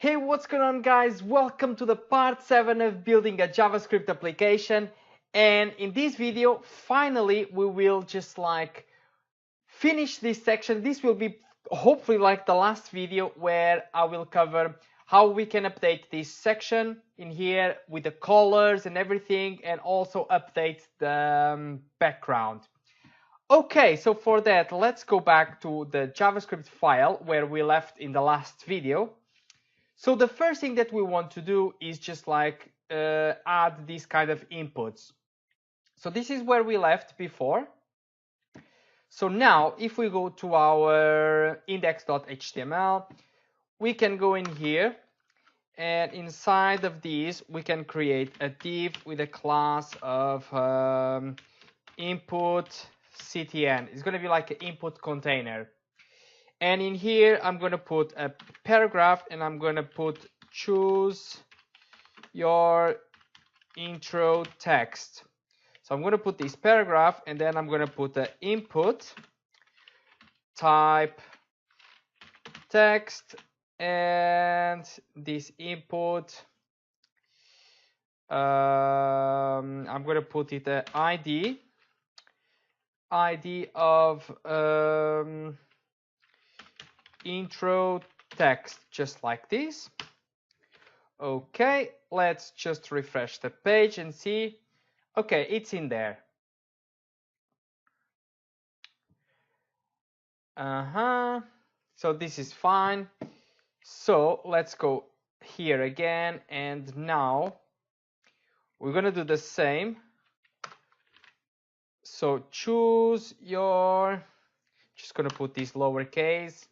Hey, what's going on, guys? Welcome to the part 7 of building a JavaScript application. And in this video, finally, we will just finish this section. This will be hopefully like the last video where I will cover how we can update this section in here with the colors and everything, and also update the background. Okay, so for that, let's go back to the JavaScript file where we left in the last video. So the first thing that we want to do is just add these kind of inputs. So this is where we left before. So now if we go to our index.html, we can go in here, and inside of these we can create a div with a class of input ctn. It's going to be like an input container. And in here, I'm going to put a paragraph, and I'm going to put choose your intro text. So I'm going to put this paragraph, and then I'm going to put the input type text, and this input, I'm going to put it the ID of intro text, just like this. Okay, let's just refresh the page and see. Okay, it's in there. So this is fine. So let's go here again, and now we're gonna do the same. So choose your, just gonna put this lowercase,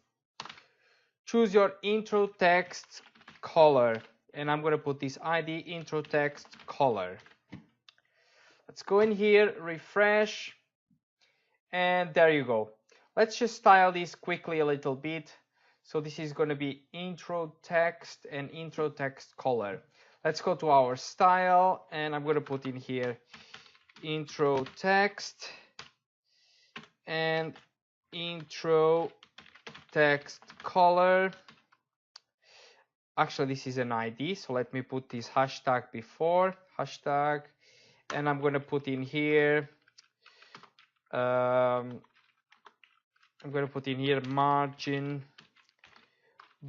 choose your intro text color, and I'm going to put this ID intro text color. Let's go in here, refresh, and there you go. Let's just style this quickly a little bit. So this is going to be intro text and intro text color. Let's go to our style, and I'm going to put in here intro text and intro text color. Actually, this is an ID, so let me put this hashtag before hashtag, and I'm going to put in here margin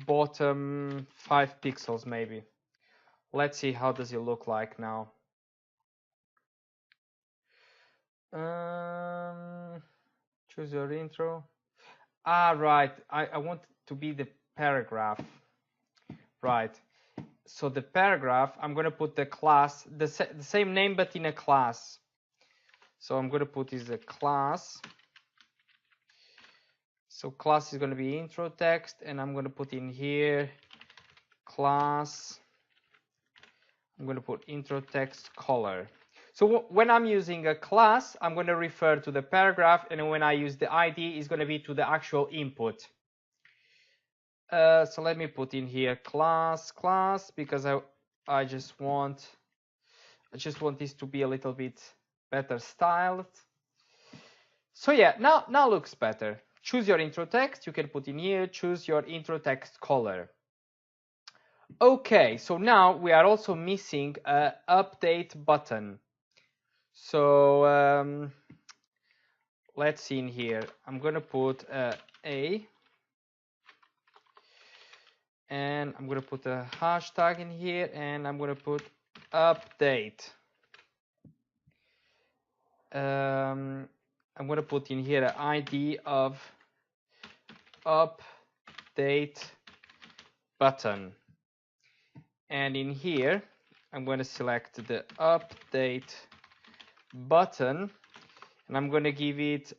bottom 5 pixels maybe. Let's see how does it look like now. Choose your intro. Right, I want it to be the paragraph. Right, so the paragraph, I'm going to put the class, the same name but in a class. So I'm going to put is a class. So class is going to be intro text, and I'm going to put in here class. I'm going to put intro text color. So when I'm using a class, I'm going to refer to the paragraph, and when I use the ID, it's going to be to the actual input. So let me put in here class, because I just want this to be a little bit better styled. So yeah, now looks better. Choose your intro text. You can put in here, choose your intro text color. Okay, so now we are also missing a update button. So let's see in here. I'm gonna put a, and I'm going to put a hashtag in here, and I'm going to put update. I'm going to put in here an ID of update button. And in here, I'm going to select the update button, and I'm going to give it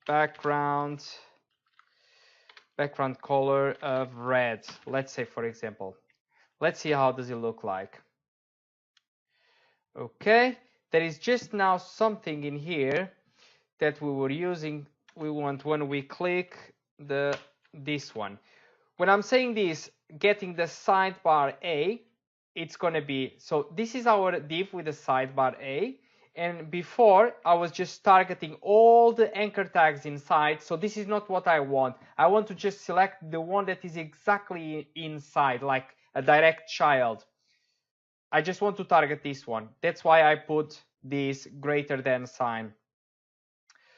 background color of red. Let's say, for example, let's see how does it look like. Okay, there is just now something in here that we were using. We want when we click this one. When I'm saying this, getting the sidebar A, it's going to be, so this is our div with the sidebar A, and before I was just targeting all the anchor tags inside, so this is not what I want. I want to just select the one that is exactly inside, like a direct child. I just want to target this one. That's why I put this greater than sign.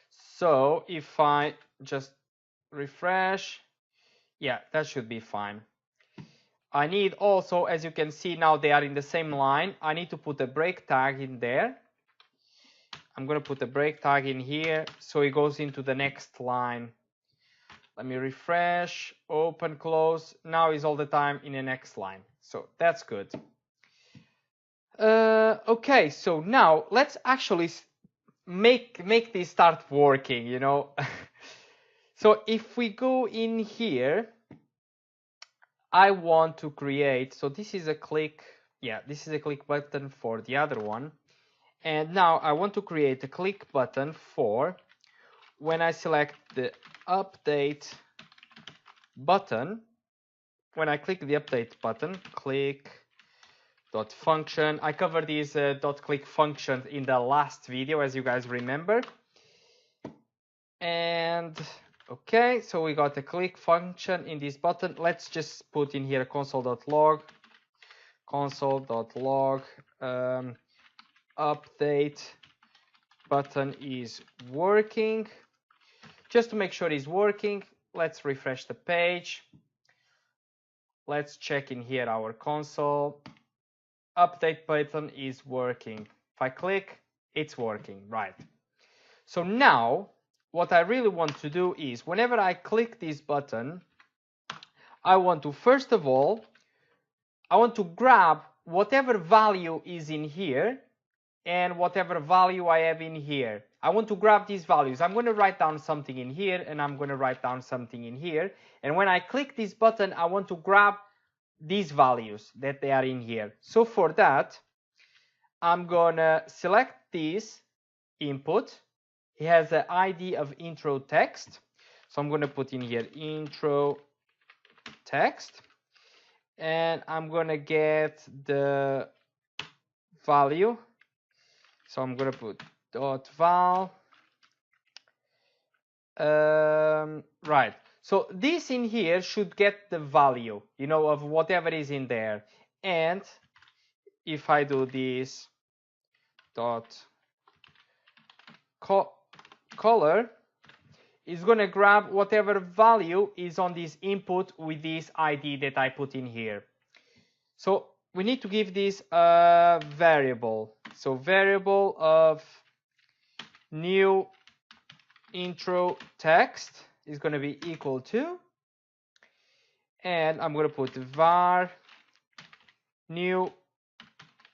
So if I just refresh, yeah, that should be fine. I need also, as you can see now, they are in the same line. I need to put a break tag in there. I'm going to put a break tag in here so it goes into the next line. Let me refresh, open, close. Now is all the time in the next line. So that's good. Okay, so now let's actually make this start working, you know. So if we go in here, I want to create, so this is a click, yeah, this is a click button for the other one. And now I want to create a click button for when I select the update button. When I click the update button, click dot function. I covered these dot click functions in the last video, as you guys remember. And okay, so we got a click function in this button. Let's just put in here console.log, update button is working. Just to make sure it's working, let's refresh the page. Let's check in here our console. Update button is working. If I click, it's working, right? So now what I really want to do is whenever I click this button, I want to, first of all, I want to grab whatever value is in here and whatever value I have in here. I want to grab these values. I'm going to write down something in here and I'm going to write down something in here. And when I click this button, I want to grab these values that they are in here. So for that, I'm going to select this input. It has an ID of intro text. So I'm going to put in here intro text. And I'm going to get the value. So I'm going to put dot val. Right. So this in here should get the value, you know, of whatever is in there. And if I do this dot color, it's going to grab whatever value is on this input with this ID that I put in here. So we need to give this a variable. So variable of new intro text is going to be equal to, and I'm going to put var new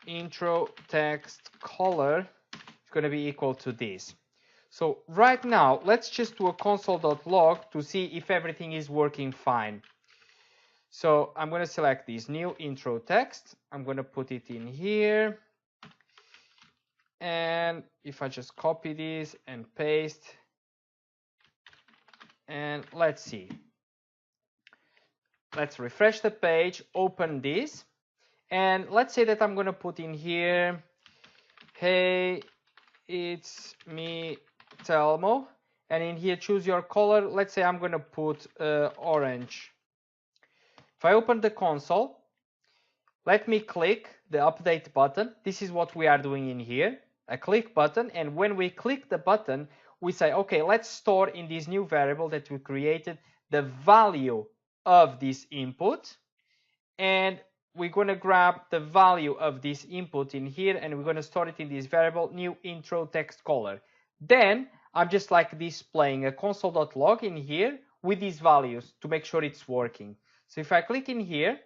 intro text color is going to be equal to this. So right now, let's just do a console.log to see if everything is working fine. So I'm going to select this new intro text. I'm going to put it in here. And if I just copy this and paste, and let's see. Let's refresh the page, open this, and let's say that I'm going to put in here, hey, it's me, Telmo, and in here choose your color. Let's say I'm going to put orange. If I open the console, let me click the update button. This is what we are doing in here, a click button. And when we click the button, we say, okay, let's store in this new variable that we created the value of this input. And we're going to grab the value of this input in here, and we're going to store it in this variable new intro text color. Then I'm just like displaying a console.log in here with these values to make sure it's working. So if I click in here,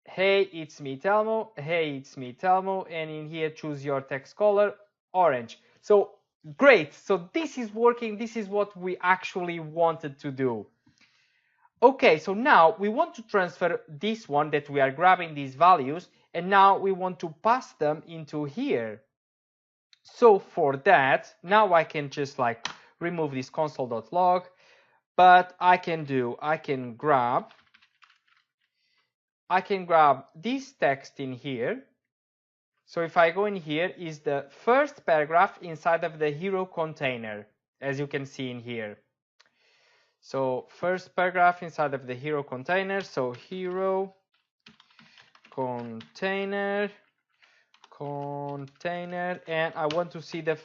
hey, it's me, Telmo, hey, it's me, Telmo, and in here choose your text color, orange. So great, so this is working. This is what we actually wanted to do. Okay, so now we want to transfer this one that we are grabbing these values, and now we want to pass them into here. So for that, now I can just like remove this console.log, but I can grab this text in here. So if I go in here, is the first paragraph inside of the hero container, as you can see in here. So first paragraph inside of the hero container. So hero container, and I want to see the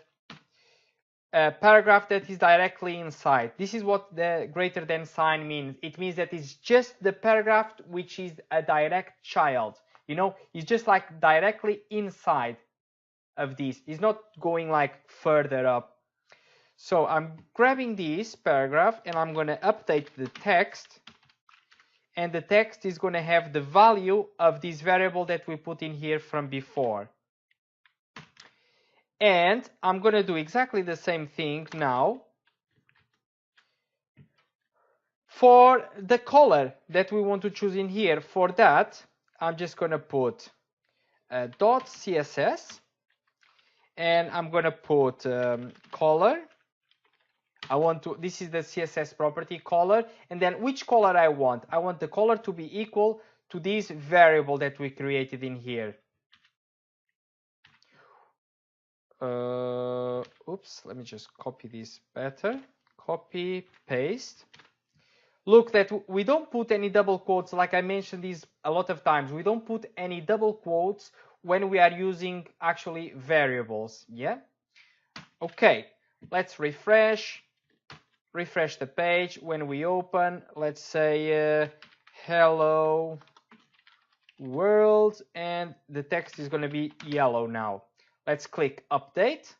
paragraph that is directly inside. This is what the greater than sign means. It means that it's just the paragraph which is a direct child. You know, it's just like directly inside of this. It's not going like further up. So I'm grabbing this paragraph and I'm going to update the text. And the text is going to have the value of this variable that we put in here from before. And I'm going to do exactly the same thing now for the color that we want to choose in here. For that, I'm just going to put .css, and I'm going to put color. This is the CSS property, color, and then which color I want. I want the color to be equal to this variable that we created in here. Oops, let me just copy this better. Copy, paste. Look that we don't put any double quotes, like I mentioned this a lot of times. We don't put any double quotes when we are using actually variables, yeah? Okay, let's refresh the page. When we open, let's say hello world, and the text is going to be yellow now. Let's click update.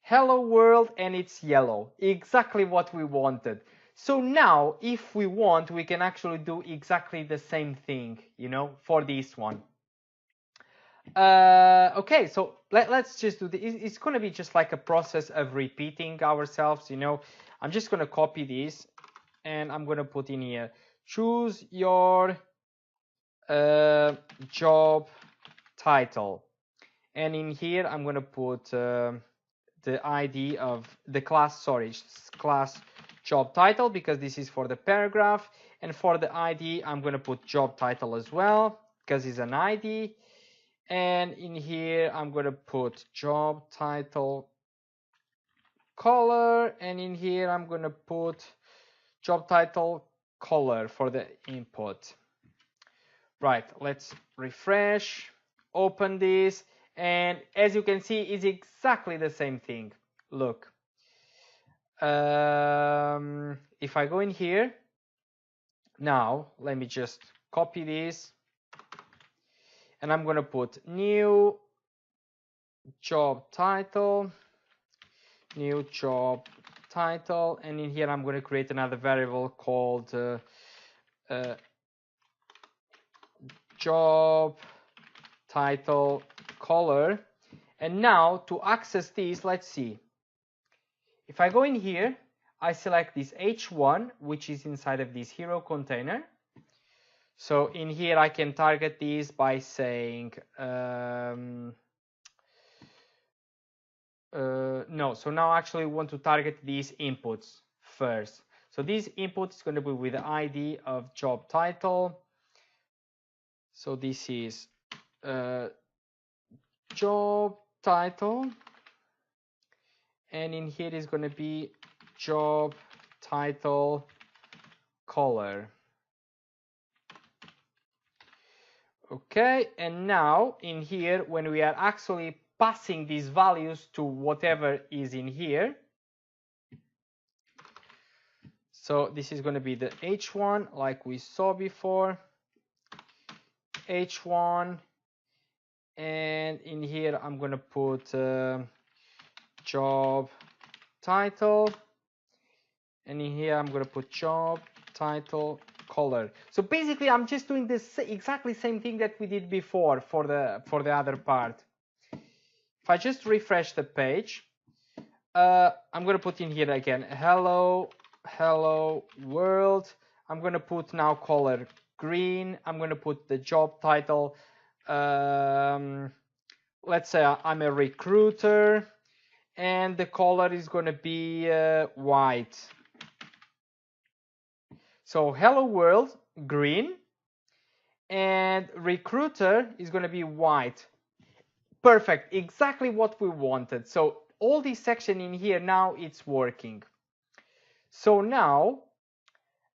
Hello world, and it's yellow. Exactly what we wanted. So now, if we want, we can actually do exactly the same thing, you know, for this one. Okay, so let's just do this. It's going to be just like a process of repeating ourselves, you know. I'm just going to copy this, and I'm going to put in here, choose your job title. And in here, I'm going to put the ID of the class, class job title, because this is for the paragraph. And for the ID, I'm going to put job title as well, because it's an ID. And in here, I'm going to put job title color. And in here, I'm going to put job title color for the input. Right, let's refresh, open this. And as you can see, it's exactly the same thing. Look, if I go in here, now let me just copy this, and I'm going to put new job title, and in here I'm going to create another variable called job title color. And now to access this, let's see. If I go in here, I select this H1, which is inside of this hero container. So in here, I can target these by saying, no, so now actually we want to target these inputs first. So this input is going to be with the ID of job title. So this is job title, and in here is going to be job title color. Okay, and now in here, when we are actually passing these values to whatever is in here, so this is going to be the H1 like we saw before, H1, and in here I'm going to put job title, and in here I'm going to put job title color. So basically I'm just doing this exactly same thing that we did before for the other part. If I just refresh the page, I'm going to put in here again hello world. I'm going to put now color green. I'm going to put the job title, let's say I'm a recruiter, and the color is going to be white. So hello world green, and recruiter is going to be white. Perfect, exactly what we wanted. So all this section in here, now it's working. So now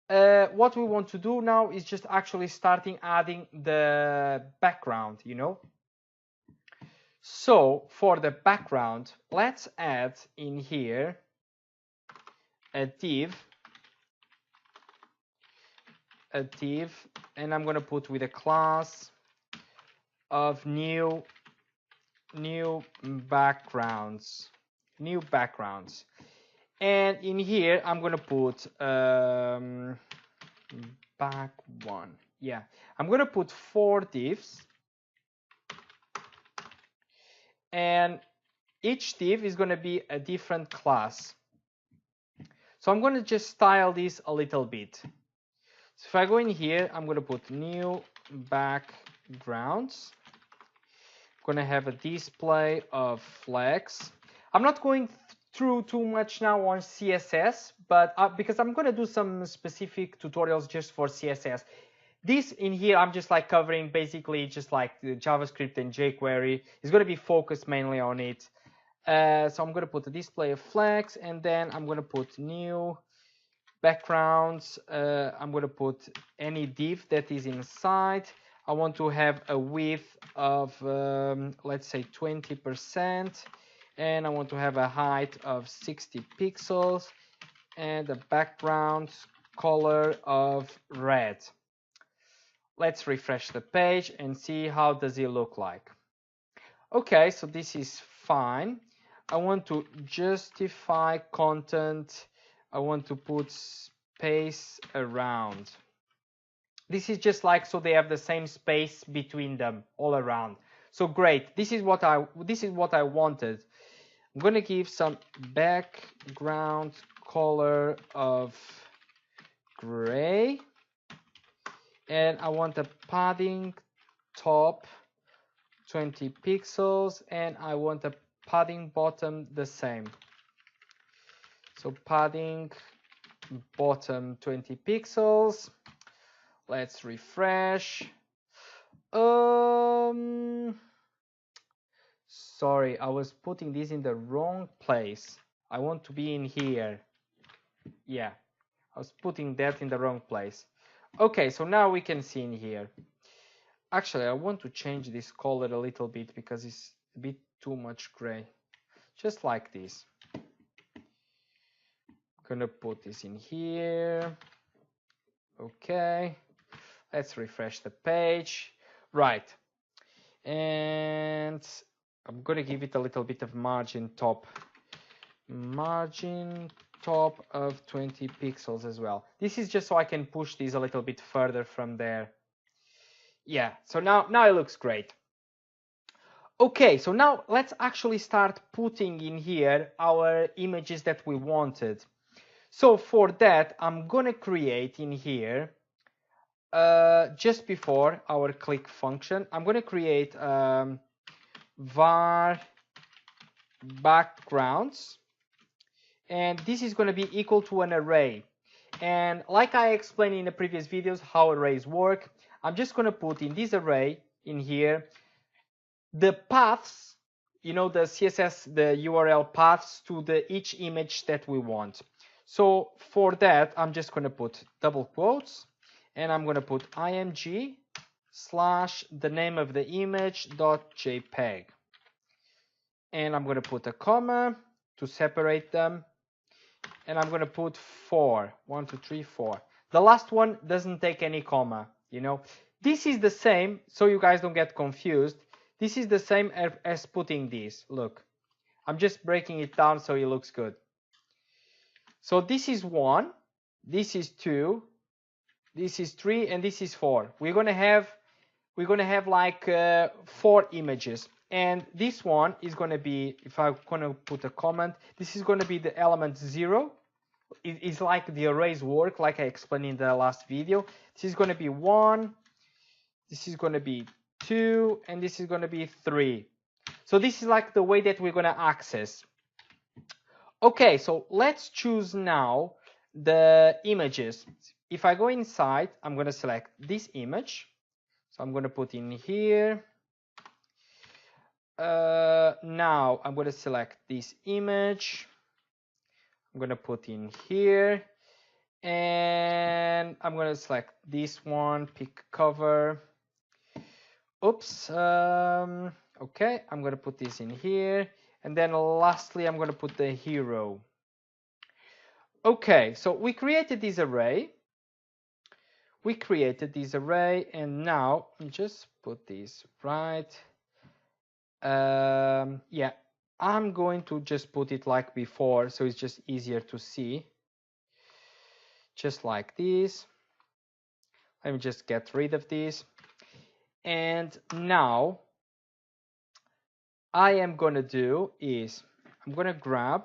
what we want to do now is just actually starting adding the background, you know. So for the background, let's add in here a div, and I'm going to put with a class of new backgrounds, and in here I'm going to put back one. Yeah, I'm going to put 4 divs, and each div is going to be a different class. So I'm going to just style this a little bit. So if I go in here, I'm going to put new backgrounds. I'm going to have a display of flex. I'm not going through too much now on CSS, but because I'm going to do some specific tutorials just for CSS. This in here, I'm just like covering basically just like the JavaScript and jQuery. It's going to be focused mainly on it. So I'm going to put a display of flex, and then I'm going to put new backgrounds. I'm going to put any div that is inside. I want to have a width of let's say 20%, and I want to have a height of 60 pixels and a background color of red. Let's refresh the page and see how does it look like. Okay, so this is fine. I want to justify content. I want to put space around. This is just like so they have the same space between them all around. So great. This is what I wanted. I'm going to give some background color of gray, and I want a padding top 20 pixels, and I want a padding bottom the same. So padding bottom 20 pixels. Let's refresh. Sorry, I was putting this in the wrong place. I want to be in here. Yeah, I was putting that in the wrong place. Okay, so now we can see in here. Actually, I want to change this color a little bit because it's a bit too much gray. Just like this. Gonna put this in here. Okay, let's refresh the page. Right, and I'm gonna give it a little bit of margin top of 20 pixels as well. This is just so I can push these a little bit further from there. Yeah, so now it looks great. Okay, so now let's actually start putting in here our images that we wanted. So for that, I'm gonna create in here, just before our click function, I'm gonna create var backgrounds, and this is gonna be equal to an array. And like I explained in the previous videos how arrays work, I'm just gonna put in this array in here the paths, you know, the CSS, the URL paths to each image that we want. So for that, I'm just going to put double quotes, and I'm going to put img / the name of the image .jpg, and I'm going to put a comma to separate them, and I'm going to put 4, 1, 2, 3, 4. The last one doesn't take any comma, you know. This is the same, so you guys don't get confused. This is the same as putting this. Look, I'm just breaking it down so it looks good. So this is 1, this is 2, this is 3, and this is 4. We're gonna have like 4 images, and this one is gonna be, if I'm gonna put a comment, this is gonna be the element 0. It's like the arrays work, like I explained in the last video. This is gonna be 1, this is gonna be 2, and this is gonna be 3. So this is like the way that we're gonna access. Okay, so let's choose now the images. If I go inside, I'm going to select this image. So I'm going to put in here. Now I'm going to select this image. I'm going to put in here. And I'm going to select this one, pick cover. Oops. Okay, I'm going to put this in here. And then lastly, I'm going to put the hero. Okay, so we created this array. And now just put this right. Yeah, I'm going to just put it like before, so it's just easier to see. Just like this. Let me just get rid of this. And now I am going to do is I'm going to grab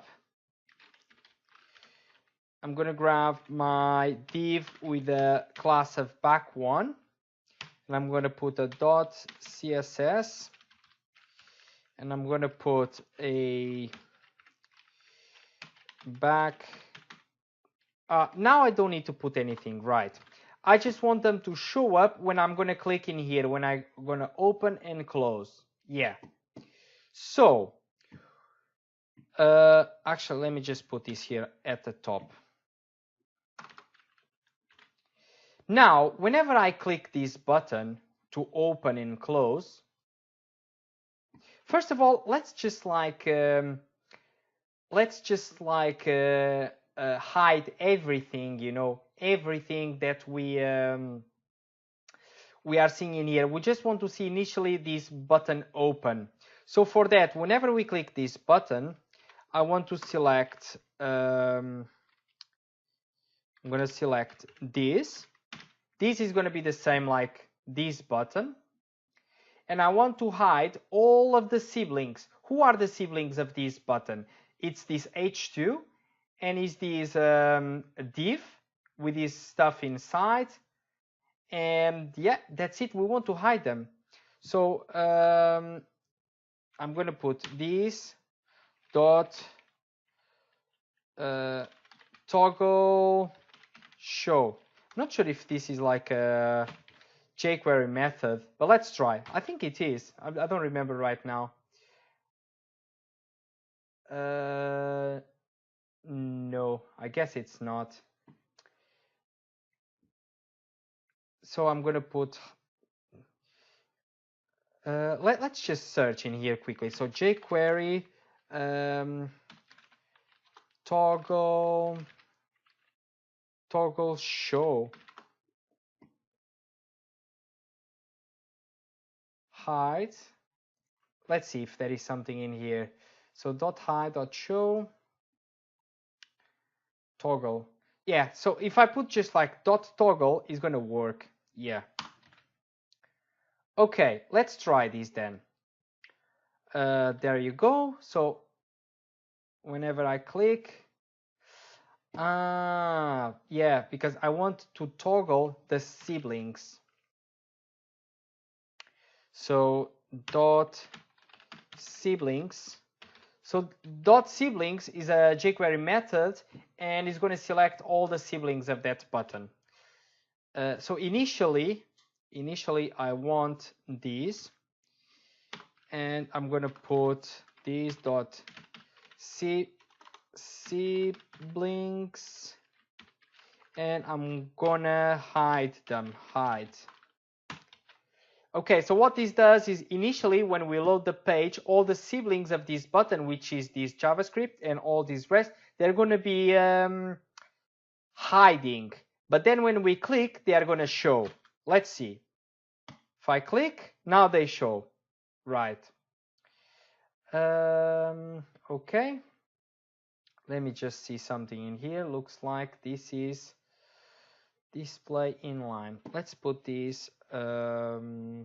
my div with a class of back1, and I'm going to put a .css, and I'm going to put a back. Now I don't need to put anything, right? I just want them to show up when I'm going to click in here, when I'm going to open and close. Yeah. So, actually, let me just put this here at the top. Now, whenever I click this button to open and close, first of all, let's just like hide everything, you know, everything that we are seeing in here. We just want to see initially this button open. So for that, whenever we click this button, I want to select. I'm going to select this. This is going to be the same like this button. And I want to hide all of the siblings. Who are the siblings of this button? It's this h2 and it's this div with this stuff inside. And yeah, that's it. We want to hide them. So I'm going to put this dot toggle show. I'm not sure if this is like a jQuery method, but let's try. I think it is. I don't remember right now. No, I guess it's not. So I'm going to put. Let's just search in here quickly. So jQuery toggle show hide. Let's see if there is something in here. So .hide.show toggle. Yeah, so if I put just like .toggle, it's going to work. Yeah. Okay, let's try this then. There you go. So whenever I click, yeah, because I want to toggle the siblings. So dot siblings. So dot siblings is a jQuery method, and it's going to select all the siblings of that button. So initially I want these, and I'm going to put these dot siblings, and I'm gonna hide them. Okay, so what this does is initially when we load the page, all the siblings of this button, which is this JavaScript and all this rest, they're going to be hiding. But then when we click, they are going to show. Let's see. If I click, now they show. Right. Okay. Let me just see something in here. Looks like this is display inline. Let's put this. So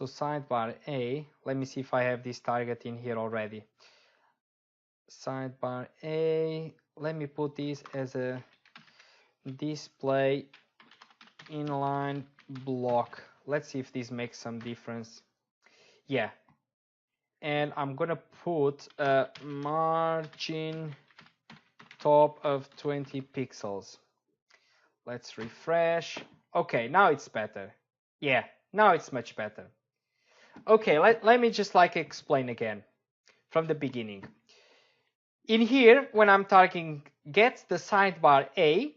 sidebar A. Let me see if I have this target in here already. Sidebar A. Let me put this as a display inline block. Let's see if this makes some difference. Yeah. And I'm gonna put a margin top of 20 pixels. Let's refresh. Okay, now it's better. Yeah, now it's much better. Okay, let me just like explain again from the beginning. In here, when I'm targeting get the sidebar A,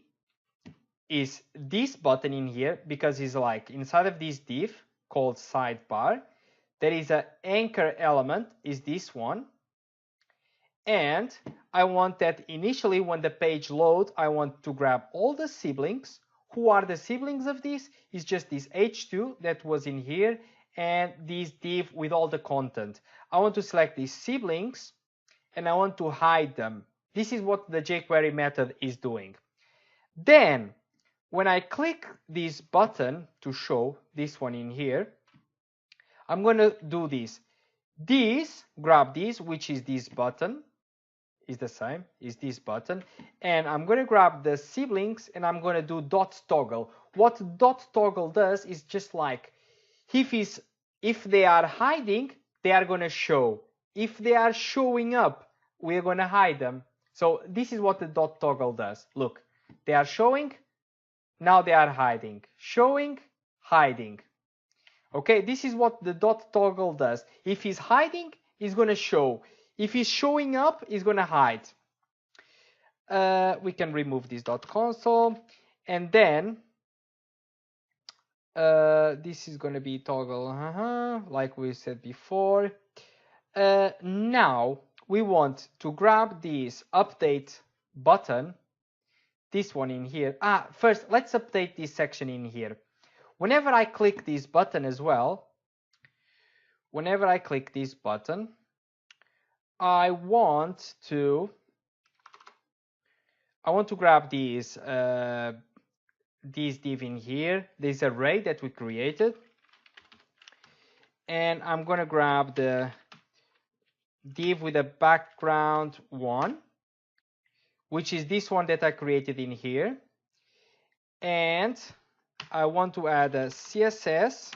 is this button in here, because it's like inside of this div called sidebar, there is an anchor element, is this one. And I want that initially when the page loads, I want to grab all the siblings. Who are the siblings of this? It's just this h2 that was in here and this div with all the content. I want to select these siblings and I want to hide them. This is what the jQuery method is doing. Then when I click this button to show this one in here, I'm going to do this. Grab this, which is this button, is the same, is this button, and I'm going to grab the siblings and I'm going to do dot toggle. What dot toggle does is just like if they are hiding, they are going to show. If they are showing up, we're going to hide them. So this is what the dot toggle does. Look, they are showing, now they are hiding. Showing, hiding. Okay, this is what the dot toggle does. If he's hiding, he's going to show. If he's showing up, he's going to hide. We can remove this dot console. And then this is going to be toggle, like we said before. Now we want to grab this update button, this one in here. First, let's update this section in here. Whenever I click this button as well, whenever I click this button, I want to grab this div in here, this array that we created, and I'm going to grab the div with a background 1, which is this one that I created in here, and I want to add a CSS.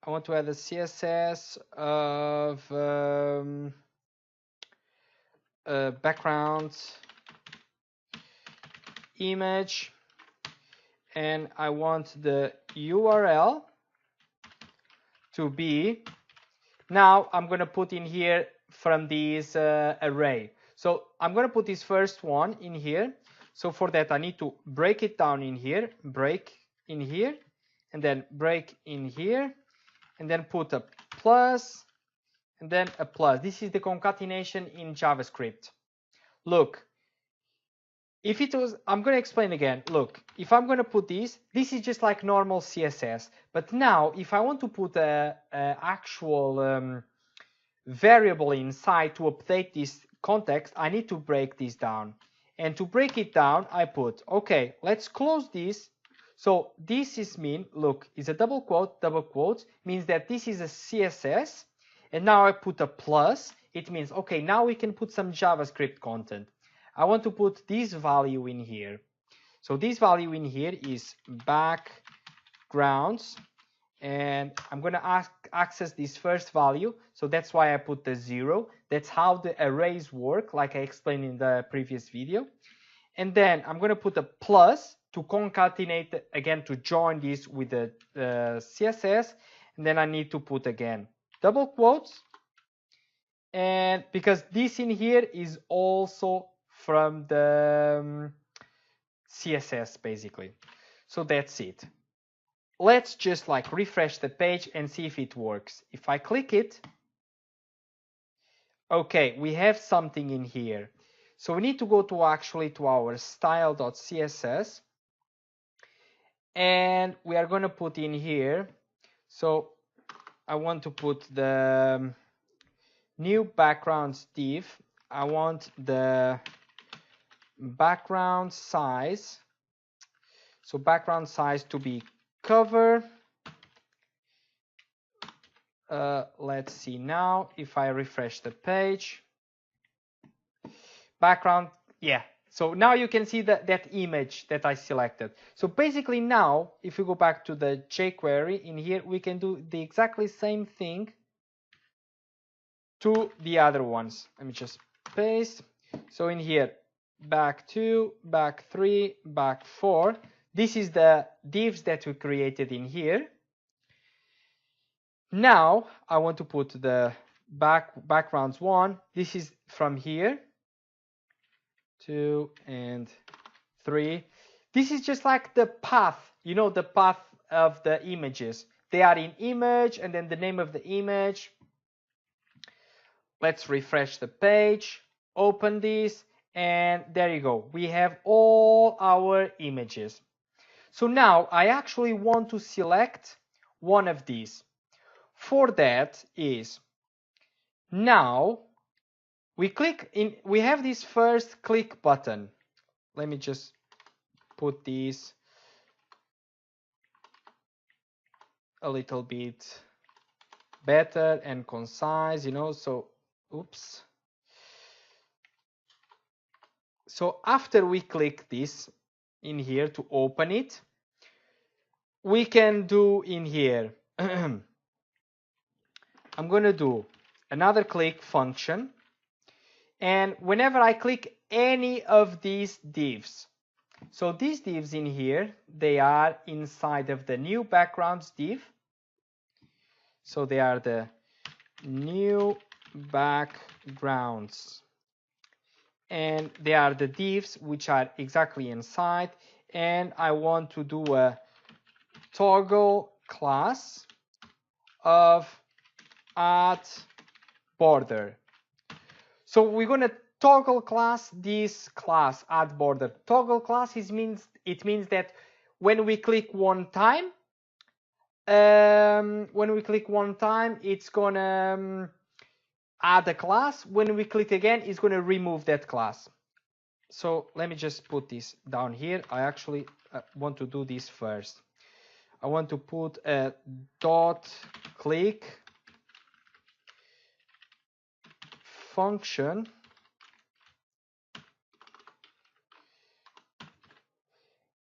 I want to add a CSS of background image, and I want the URL to be, now I'm going to put in here from this array. So I'm going to put this first one in here. So for that I need to break it down in here, break in here, and then break in here, and then put a plus, and then a plus. This is the concatenation in JavaScript. Look, if it was, I'm going to explain again. Look, if I'm going to put this is just like normal CSS. But now, if I want to put a actual variable inside to update this context, I need to break this down. And to break it down, I put, okay, let's close this. So this is mean, look, is a double quote, means that this is a CSS. And now I put a plus. It means, okay, now we can put some JavaScript content. I want to put this value in here. So this value in here is backgrounds, and I'm going to access this first value. So that's why I put the 0. That's how the arrays work, like I explained in the previous video. And then I'm going to put a plus to concatenate again, to join this with the CSS. And then I need to put again double quotes, and because this in here is also from the CSS basically. So that's it. Let's just like refresh the page and see if it works. If I click it, okay, we have something in here. So we need to go to actually to our style.css, and we are going to put in here. So I want to put the new backgrounds div. I want the background size, so background size to be cover. Let's see now if I refresh the page. Background, yeah. So now you can see that image that I selected. So basically now, if we go back to the jQuery in here, we can do the exactly same thing to the other ones. Let me just paste. So in here, back 2, back 3, back 4. This is the divs that we created in here. Now I want to put the backgrounds 1. This is from here, 2 and 3. This is just like the path, you know, the path of the images. They are in image and then the name of the image. Let's refresh the page, open this, and there you go. We have all our images. So now I actually want to select one of these. For that is, now we click in, we have this first click button. Let me just put this a little bit better and concise, you know, so oops. So after we click this in here to open it, we can do in here I'm going to do another click function, and whenever I click any of these divs, so these divs in here, they are inside of the new backgrounds div. So they are the new backgrounds, and they are the divs which are exactly inside, and I want to do a toggle class of add border. So we're going to toggle class this class add border. Toggle class means that when we click one time, it's gonna add a class. When we click again, it's gonna remove that class. So let me just put this down here. I actually want to do this first. I want to put a dot click function,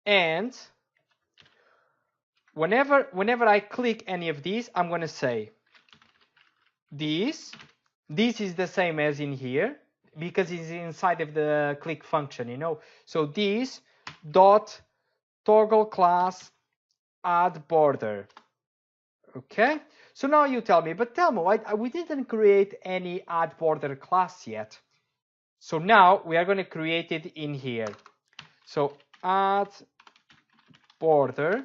and whenever I click any of these, I'm going to say this is the same as in here because it's inside of the click function, you know. So this dot toggle class add border. Okay, so now you tell me, but tell me, we didn't create any add border class yet. So now we are going to create it in here. So add border.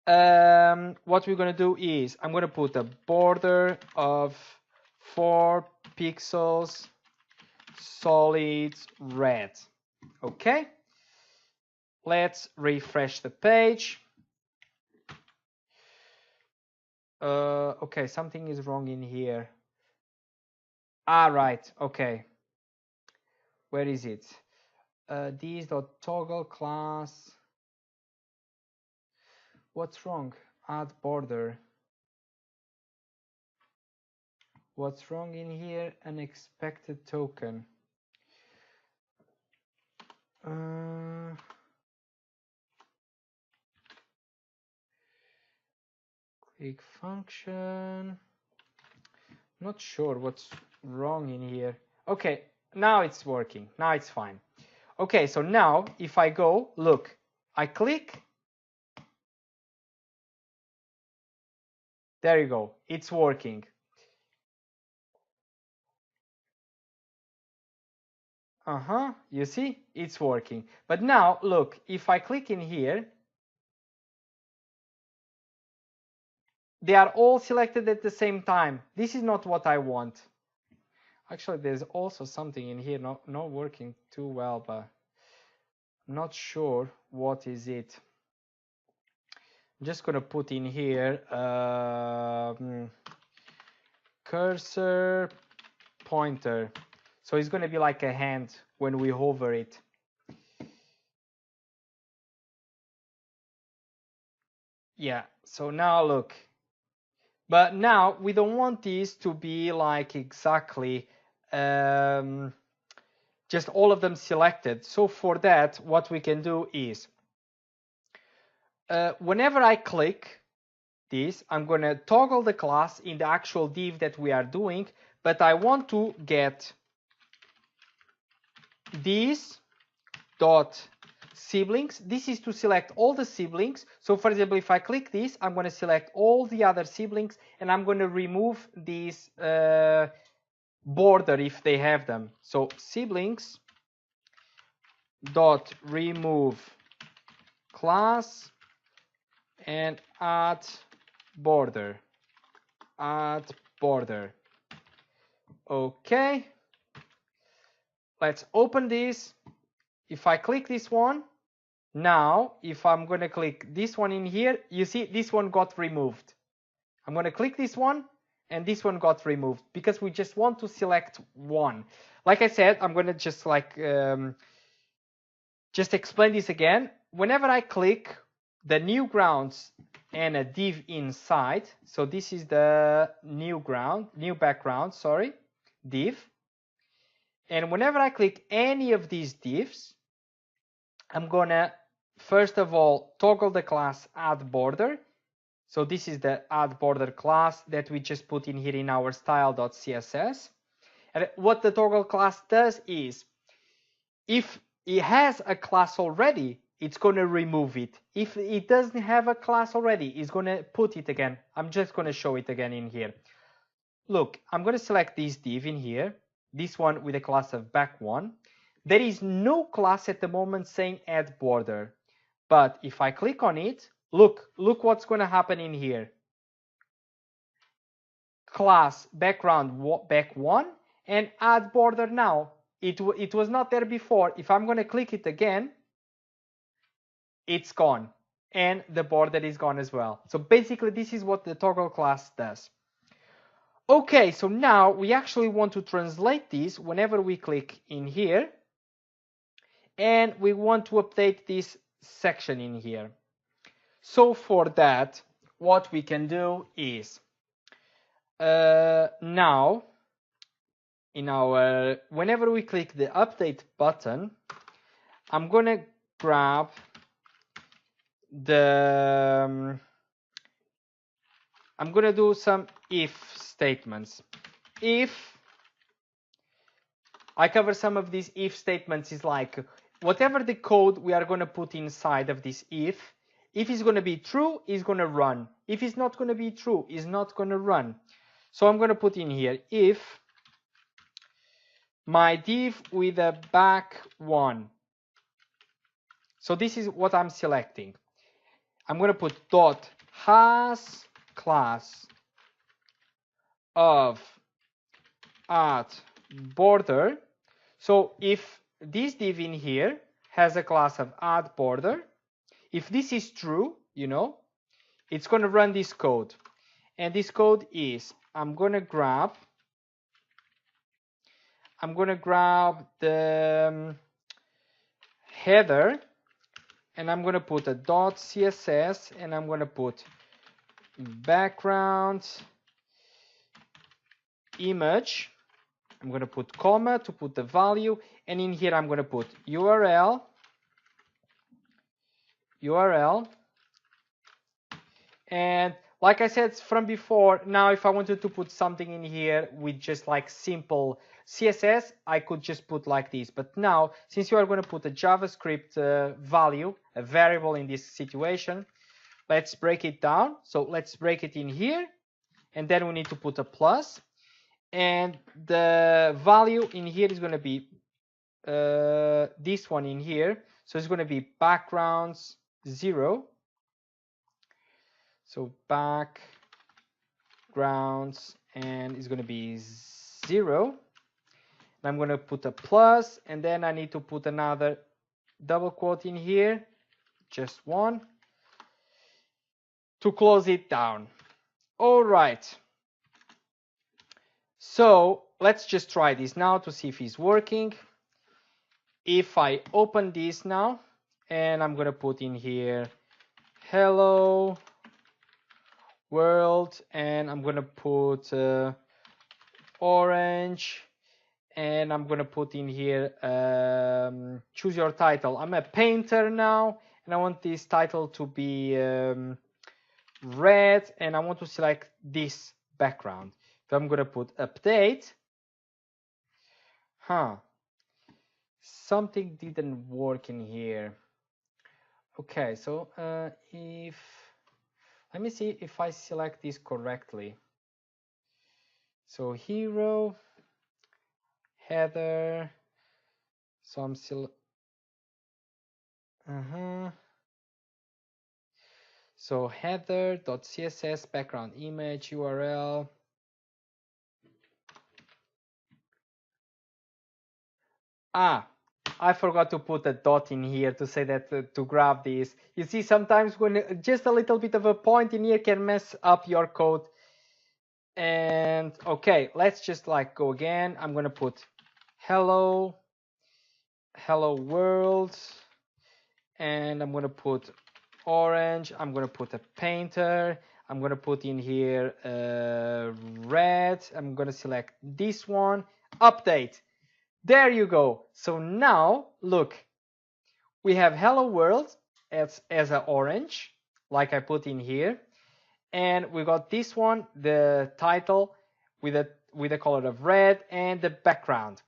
What we're going to do is I'm going to put a border of 4 pixels solid red. Okay, let's refresh the page. Okay, something is wrong in here. Right, okay, where is it? This.toggle class. What's wrong? Add border. What's wrong in here? Unexpected token. Click function. Not sure what's wrong in here. Okay, now it's working. Now it's fine. Okay, so now if I go, look, I click. There you go. It's working. You see, it's working. But now look, if I click in here, they are all selected at the same time. This is not what I want. Actually, there's also something in here not working too well, but I'm not sure what is it. I'm just gonna put in here cursor pointer. So it's gonna be like a hand when we hover it. Yeah, so now look. But now we don't want this to be like exactly just all of them selected. So for that, what we can do is whenever I click this, I'm going to toggle the class in the actual div that we are doing, but I want to get this dot siblings. This is to select all the siblings. So for example, if I click this, I'm going to select all the other siblings, and I'm going to remove this border if they have them. So siblings dot remove class and add border. Okay, let's open this. If I click this one, now if I'm going to click this one in here, you see this one got removed. I'm going to click this one, and this one got removed because we just want to select one. Like I said, I'm going to just like just explain this again. Whenever I click the new grounds and a div inside, so this is the new background, sorry, div. And whenever I click any of these divs, I'm gonna first of all toggle the class add border. So this is the add border class that we just put in here in our style.css. And what the toggle class does is, if it has a class already, it's going to remove it. If it doesn't have a class already, it's going to put it again. I'm just going to show it again in here. Look, I'm going to select this div in here, this one with a class of back1. There is no class at the moment saying add border. But if I click on it, look what's going to happen in here. Class background back1 and add border now. It was not there before. If I'm going to click it again, it's gone. And the border is gone as well. So basically, this is what the toggle class does. Okay, so now we actually want to translate this whenever we click in here. And we want to update this section in here. So for that, what we can do is now in our, whenever we click the update button, I'm gonna grab the I'm gonna do some if statements. If I cover some of these if statements is like whatever the code we are gonna put inside of this if it's gonna be true, it's gonna run. If it's not gonna be true, it's not gonna run. So I'm gonna put in here if my div with a back1. So this is what I'm selecting. I'm going to put dot has class of add border. So if this div in here has a class of add border, if this is true, you know, it's going to run this code. And this code is, I'm going to grab the header, and I'm going to put a .css, and I'm going to put background image. I'm going to put comma to put the value, and in here I'm going to put URL, and like I said from before, now if I wanted to put something in here with just like simple CSS, I could just put like this. But now, since you are going to put a JavaScript value, a variable in this situation, let's break it down. So let's break it in here, and then we need to put a plus, and the value in here is going to be this one in here. So it's going to be backgrounds 0. So backgrounds, and it's going to be 0. And I'm going to put a plus, and then I need to put another double quote in here, just one, to close it down. All right. So let's just try this now to see if it's working. If I open this now, and I'm going to put in here hello world, and I'm going to put orange, and I'm going to put in here choose your title. I'm a painter now, and I want this title to be red, and I want to select this background. So I'm going to put update. Something didn't work in here. Okay, so if let me see if I select this correctly. So hero, header, so I'm still so header.css background image URL. I forgot to put a dot in here to say that to grab this. You see, sometimes when just a little bit of a point in here can mess up your code. And okay, let's just like go again. I'm gonna put hello world, and I'm gonna put orange. I'm gonna put a painter. I'm gonna put in here red. I'm gonna select this one, update. There you go. So now look, we have hello world as an orange, like I put in here, and we got this one, the title with a color of red, and the background.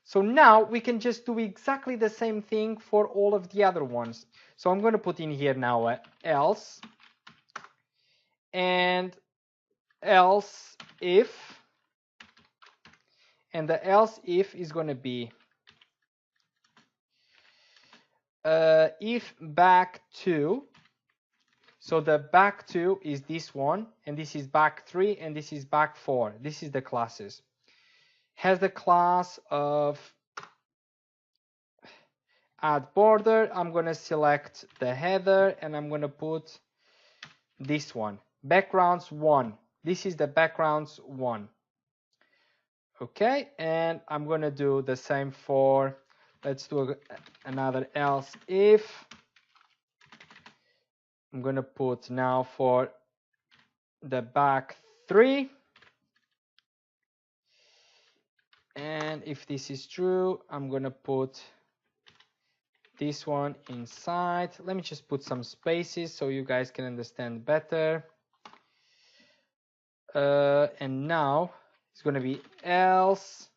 So now we can just do exactly the same thing for all of the other ones. So I'm going to put in here now a else, and else if, and the else if is going to be if back to. So the back 2 is this one, and this is back 3, and this is back 4. This is the classes. Has the class of add border. I'm going to select the header, and I'm going to put this one, backgrounds 1. This is the backgrounds 1. Okay, and I'm going to do the same for, let's do another else if. I'm going to put now for the back 3. And if this is true, I'm going to put this one inside. Let me just put some spaces so you guys can understand better. And now it's going to be else.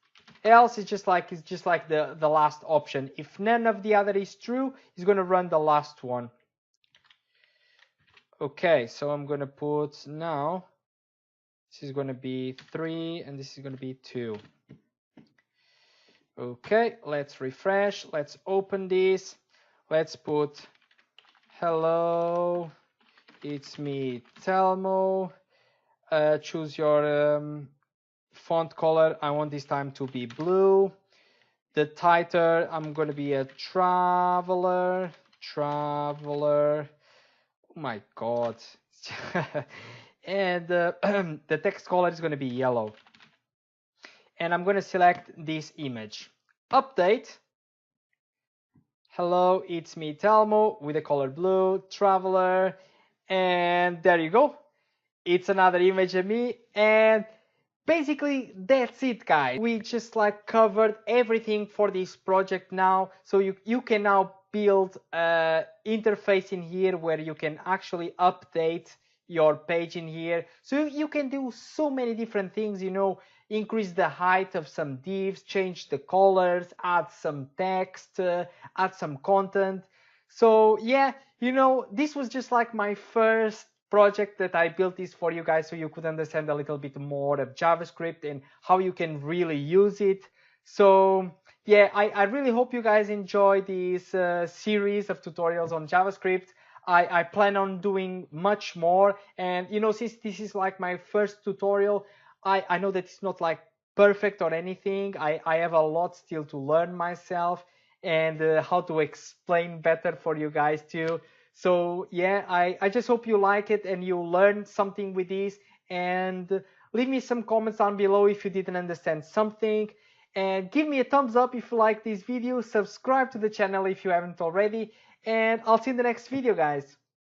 Else is just like the last option. If none of the other is true, it's going to run the last one. Okay, so I'm going to put now, this is going to be 3 and this is going to be 2. Okay, let's refresh. Let's open this. Let's put hello, it's me, Telmo. Choose your font color. I want this time to be blue. The title, I'm going to be a traveler. Oh my god. And the text color is going to be yellow. And I'm going to select this image. Update. Hello, it's me, Telmo, with the color blue, traveler. And there you go. It's another image of me. And basically, that's it, guys. We just like covered everything for this project now. So you can now build an interface in here where you can actually update your page in here. So you can do so many different things, you know, increase the height of some divs, change the colors, add some text, add some content. So yeah, you know, this was just like my first project that I built this for you guys so you could understand a little bit more of JavaScript and how you can really use it. So yeah, I really hope you guys enjoy this series of tutorials on JavaScript. I plan on doing much more, and you know, since this is like my first tutorial, I know that it's not like perfect or anything. I have a lot still to learn myself, and how to explain better for you guys too. So yeah, I just hope you like it and you learn something with this, and leave me some comments down below if you didn't understand something, and give me a thumbs up if you like this video, subscribe to the channel if you haven't already, and I'll see you in the next video, guys.